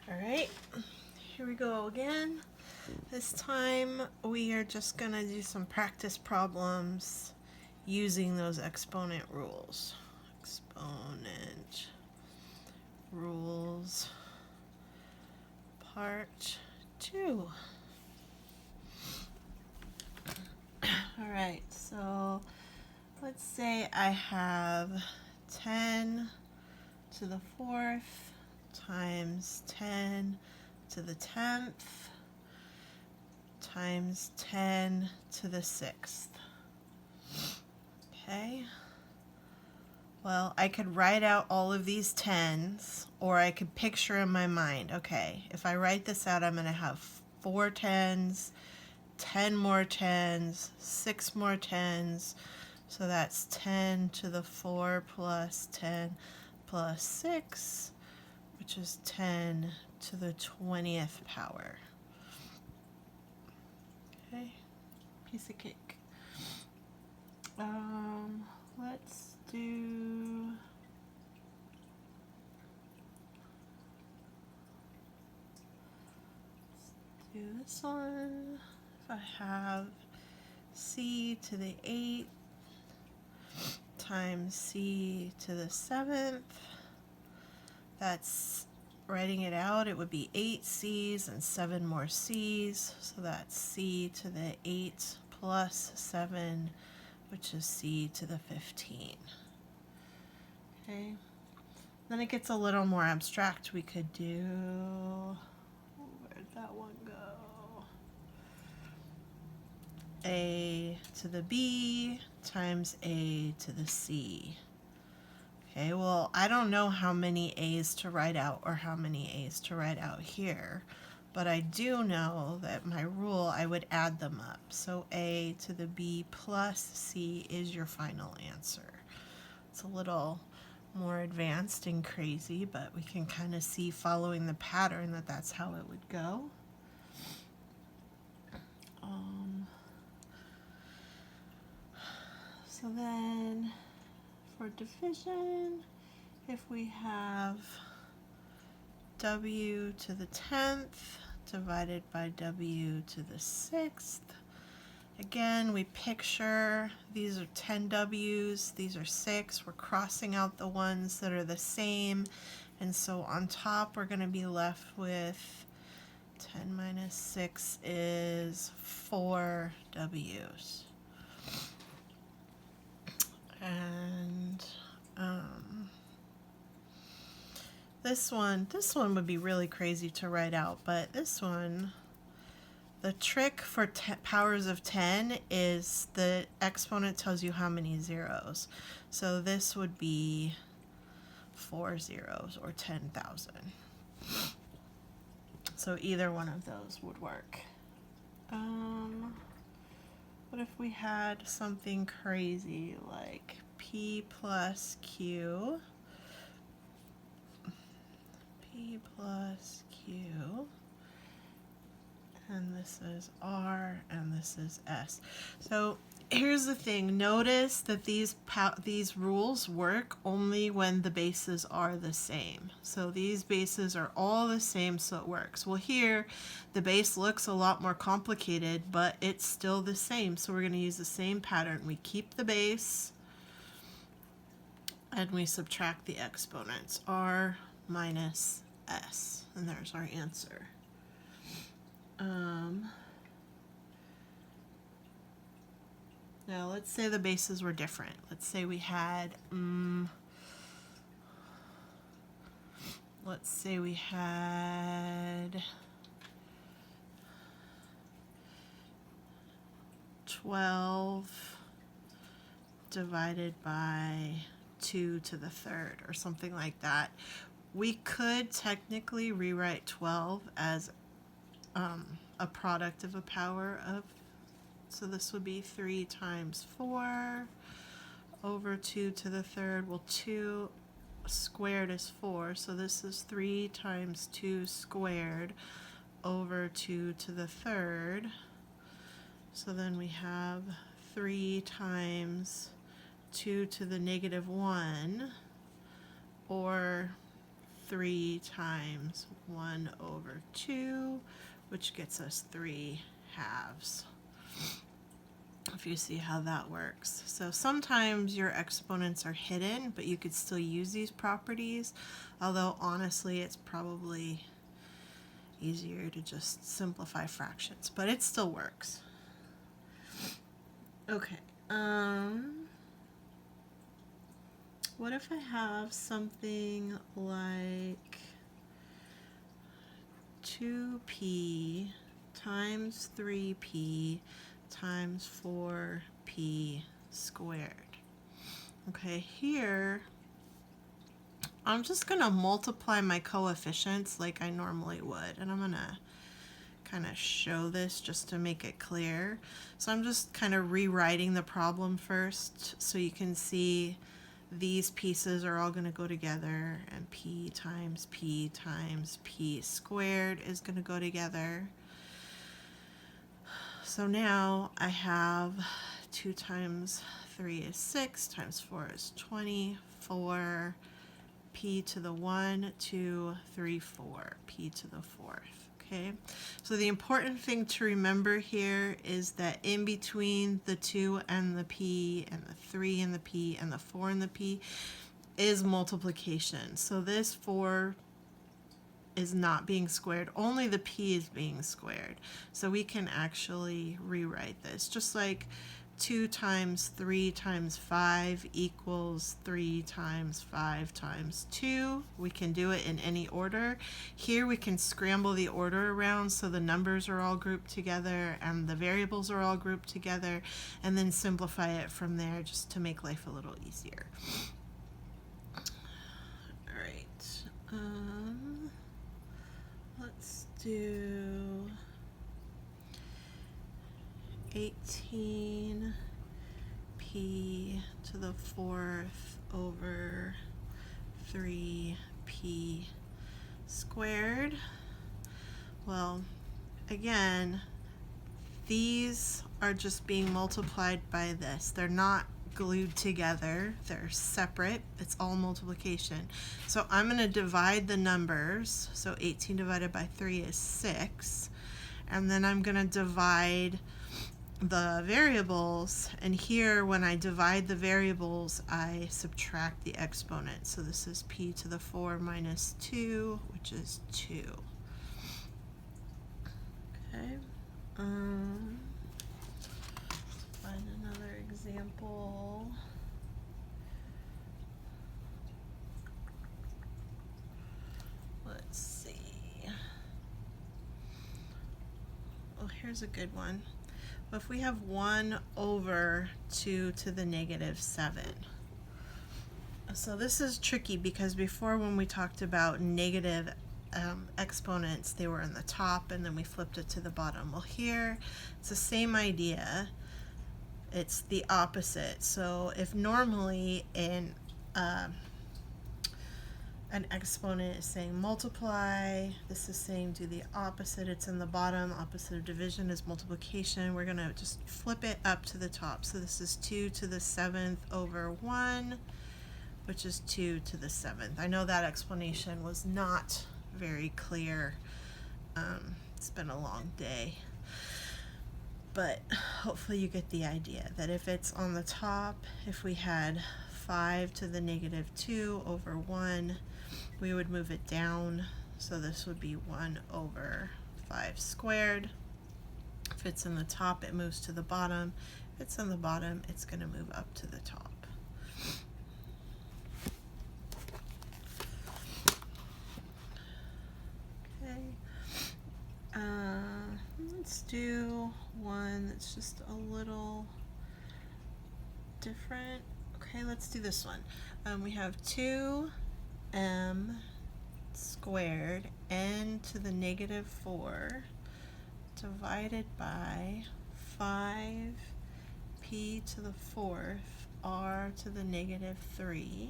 All right, here we go again. This time we are just gonna do some practice problems using those exponent rules. Exponent rules, part 2. All right, so let's say I have 10 to the 4th times 10 to the 10th times 10 to the 6th. Okay, well, I could write out all of these tens, or I could picture in my mind, okay, if I write this out, I'm going to have 4 tens, 10 more tens, 6 more tens, so that's 10 to the 4 plus 10 plus 6, which is 10 to the 20th power. Okay, piece of cake. Let's do this one. If I have c to the 8th times c to the 7th, that's, writing it out, it would be 8 c's and 7 more c's, so that's c to the 8 plus 7, which is c to the 15. Okay, then it gets a little more abstract. We could do, where'd that one go? A to the b times a to the c. Okay, well, I don't know how many a's to write out or how many a's to write out here, but I do know that my rule, I would add them up. So a to the b plus c is your final answer. It's a little more advanced and crazy, but we can kind of see following the pattern that that's how it would go. So then for division, if we have w to the 10th divided by w to the 6th, again, we picture these are 10 w's, these are 6. We're crossing out the ones that are the same, and so on top we're going to be left with 10 minus 6 is 4 w's. And this one would be really crazy to write out, but this one, the trick for powers of 10 is the exponent tells you how many zeros. So this would be 4 zeros or 10,000. So either one of those would work. What if we had something crazy like p plus q, and this is r, and this is s. So here's the thing, notice that these rules work only when the bases are the same. So these bases are all the same, so it works. Well, here the base looks a lot more complicated, but it's still the same, so we're going to use the same pattern. We keep the base and we subtract the exponents, r minus s, and there's our answer. Now let's say the bases were different. Let's say we had, let's say we had 12 divided by 2 to the 3rd or something like that. We could technically rewrite 12 as a product of a power of, so this would be 3 times 4 over 2 to the 3rd. Well, 2 squared is 4, so this is 3 times 2 squared over 2 to the 3rd. So then we have 3 times 2 to the negative 1, or 3 times 1 over 2, which gets us 3 halves. If you see how that works. So sometimes your exponents are hidden, but you could still use these properties, although honestly it's probably easier to just simplify fractions, but it still works. Okay, what if I have something like 2p times 3p times 4p squared? Okay, here I'm just going to multiply my coefficients like I normally would, and I'm going to kind of show this just to make it clear. So I'm just kind of rewriting the problem first so you can see these pieces are all going to go together, and p times p squared is going to go together. So now I have 2 times 3 is 6, times 4 is 24, p to the 1, 2, 3, 4, p to the 4th. Okay, so the important thing to remember here is that in between the 2 and the p and the 3 and the p and the 4 and the p is multiplication. So this 4 is not being squared, only the p is being squared. So we can actually rewrite this just like 2 times 3 times 5 equals 3 times 5 times 2. We can do it in any order. Here we can scramble the order around so the numbers are all grouped together and the variables are all grouped together, and then simplify it from there just to make life a little easier. All right, let's do 18p to the 4th over 3p squared. Well, again, these are just being multiplied by this. They're not glued together. They're separate. It's all multiplication. So I'm going to divide the numbers. So 18 divided by 3 is 6. And then I'm going to divide the variables, and here when I divide the variables I subtract the exponent. So this is p to the 4 minus 2, which is 2. Okay, find another example. Let's see. Oh, here's a good one. If we have 1 over 2 to the negative 7. So this is tricky because before, when we talked about negative exponents, they were in the top and then we flipped it to the bottom. Well, here it's the same idea. It's the opposite. So if normally in an exponent is saying multiply, this is saying do the opposite, it's in the bottom. Opposite of division is multiplication. We're going to just flip it up to the top. So this is 2 to the 7th over 1, which is 2 to the 7th. I know that explanation was not very clear. It's been a long day. But hopefully you get the idea that if it's on the top, if we had 5 to the negative 2 over 1, we would move it down. So this would be 1 over 5 squared. If it's in the top, it moves to the bottom. If it's in the bottom, it's going to move up to the top. Okay. Let's do one that's just a little different. Okay, let's do this one. We have 2m squared n to the negative 4 divided by 5p to the 4th r to the negative 3.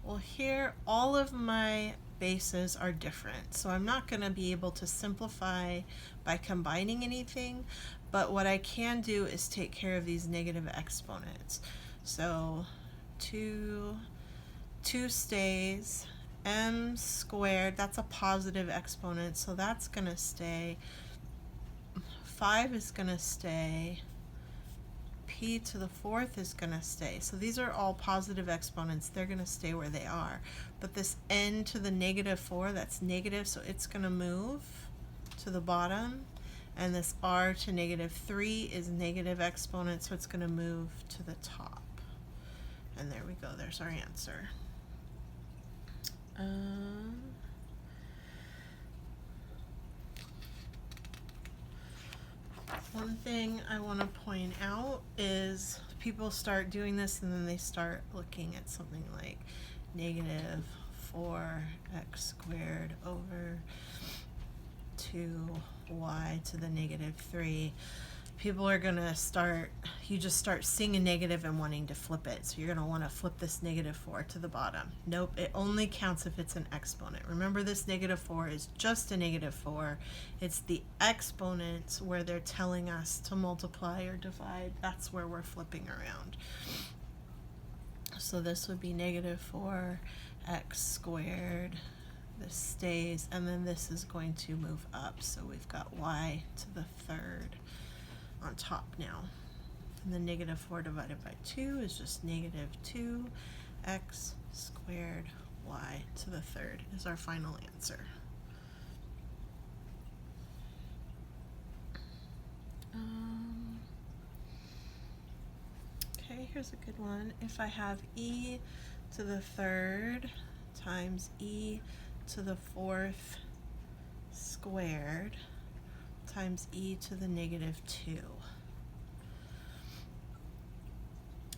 Well, here all of my bases are different, so I'm not going to be able to simplify by combining anything, but what I can do is take care of these negative exponents. So 2 2 stays, m squared, that's a positive exponent, so that's going to stay. 5 is going to stay. P to the 4th is going to stay. So these are all positive exponents. They're going to stay where they are. But this n to the negative 4, that's negative, so it's going to move to the bottom. And this r to negative 3 is negative exponent, so it's going to move to the top. And there we go. There's our answer. One thing I want to point out is people start doing this and then they start looking at something like negative 4x squared over 2y to the negative 3. People are going to start, you just start seeing a negative and wanting to flip it. So you're going to want to flip this negative 4 to the bottom. Nope, it only counts if it's an exponent. Remember, this negative 4 is just a negative 4. It's the exponents where they're telling us to multiply or divide. That's where we're flipping around. So this would be negative 4x squared. This stays, and then this is going to move up. So we've got y to the 3rd on top now. And then negative 4 divided by 2 is just negative 2x squared y to the 3rd is our final answer. Okay, here's a good one. If I have e to the 3rd times e to the 4th squared times e to the negative 2.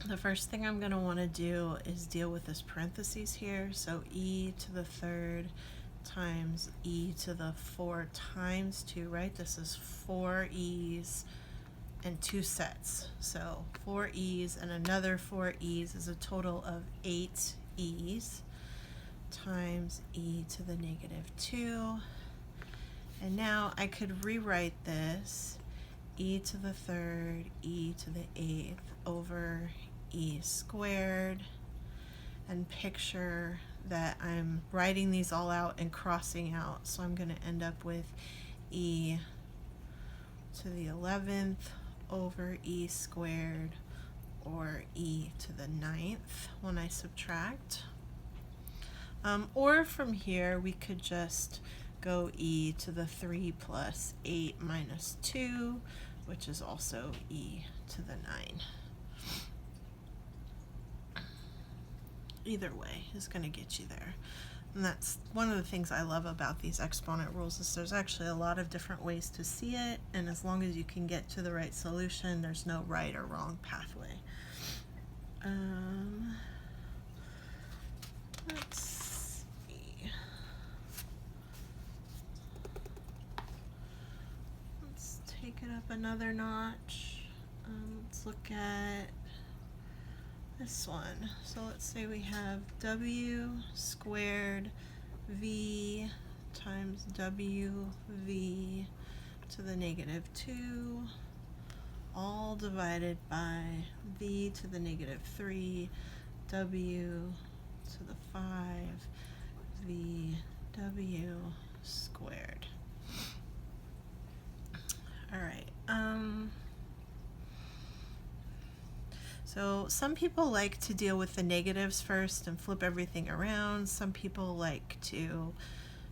The first thing I'm going to want to do is deal with this parentheses here. So e to the 3rd times e to the 4 times 2, right? This is 4 e's and 2 sets. So 4 e's and another 4 e's is a total of 8 e's times e to the negative 2. And now I could rewrite this e to the 3rd, e to the 8th over e squared, and picture that I'm writing these all out and crossing out. So I'm going to end up with e to the 11th over e squared, or e to the 9th when I subtract. Or from here we could just go e to the 3 plus 8 minus 2, which is also e to the 9. Either way is going to get you there. And that's one of the things I love about these exponent rules, is there's actually a lot of different ways to see it, and as long as you can get to the right solution, there's no right or wrong pathway. Let's see. Let's take it up another notch. Let's look at this one. So let's say we have w squared v times wv to the negative 2, all divided by v to the negative 3, w to the 5, vw squared. All right. So some people like to deal with the negatives first and flip everything around. Some people like to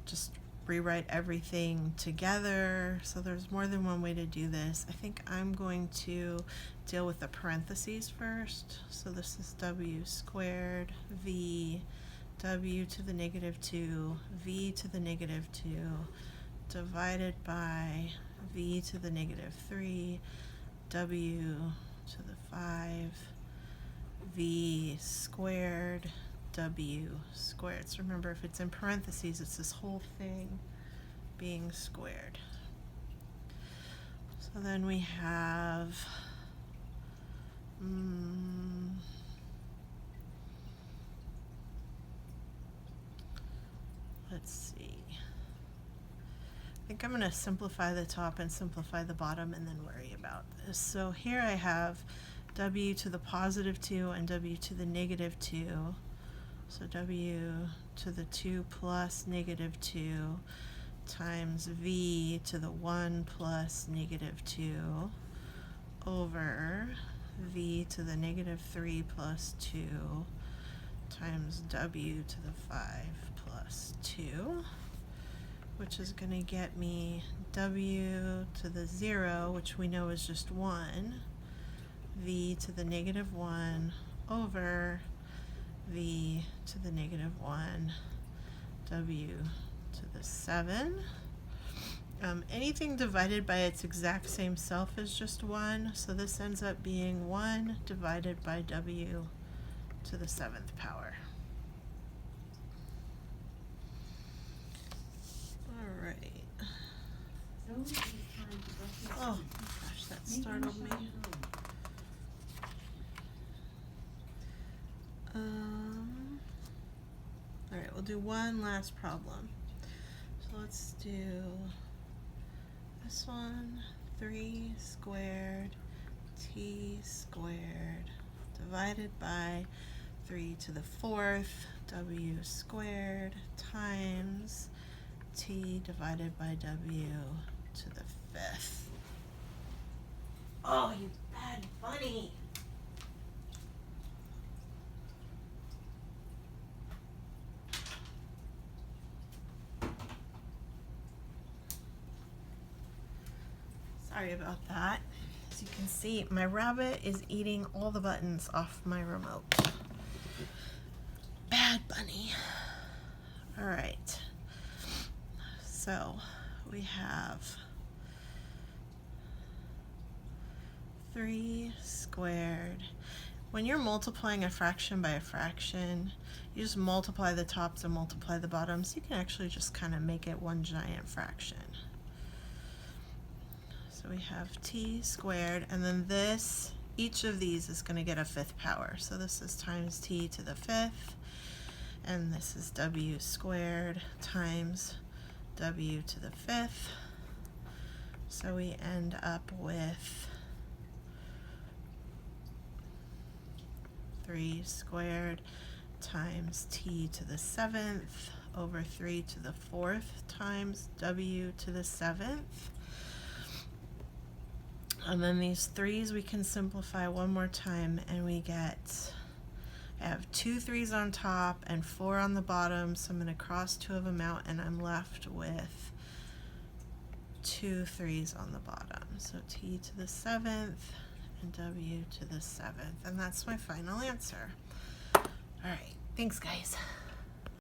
just rewrite everything together. So there's more than one way to do this. I think I'm going to deal with the parentheses first. So this is w squared v w to the negative 2 v to the negative 2 divided by v to the negative 3 w to the 5 v squared w squared. So remember, if it's in parentheses, it's this whole thing being squared. So then we have let's see. I think I'm going to simplify the top and simplify the bottom and then worry about this. So here I have w to the positive 2 and w to the negative 2. So w to the 2 plus negative 2 times v to the 1 plus negative 2 over v to the negative 3 plus 2 times w to the 5 plus 2, which is going to get me w to the 0, which we know is just 1, v to the negative 1 over v to the negative 1, w to the 7. Anything divided by its exact same self is just 1, so this ends up being 1 divided by w to the 7th power. All right. Oh gosh, that startled me. All right, we'll do one last problem. So let's do this one, 3 squared t squared divided by 3 to the 4th w squared times t divided by w to the 5th. Oh, you bad bunny! Sorry about that. As you can see, my rabbit is eating all the buttons off my remote. Bad bunny. All right. So we have 3 squared. When you're multiplying a fraction by a fraction, you just multiply the tops and multiply the bottoms. You can actually just kind of make it one giant fraction. So we have t squared, and then this, each of these is going to get a 5th power. So this is times t to the 5th, and this is w squared times w to the 5th. So we end up with 3 squared times t to the 7th over 3 to the 4th times w to the 7th. And then these 3's we can simplify one more time, and we get, I have 2 3's on top and 4 on the bottom, so I'm going to cross 2 of them out, and I'm left with 2 3's on the bottom. So t to the 7th and w to the 7th, and that's my final answer. All right, thanks guys.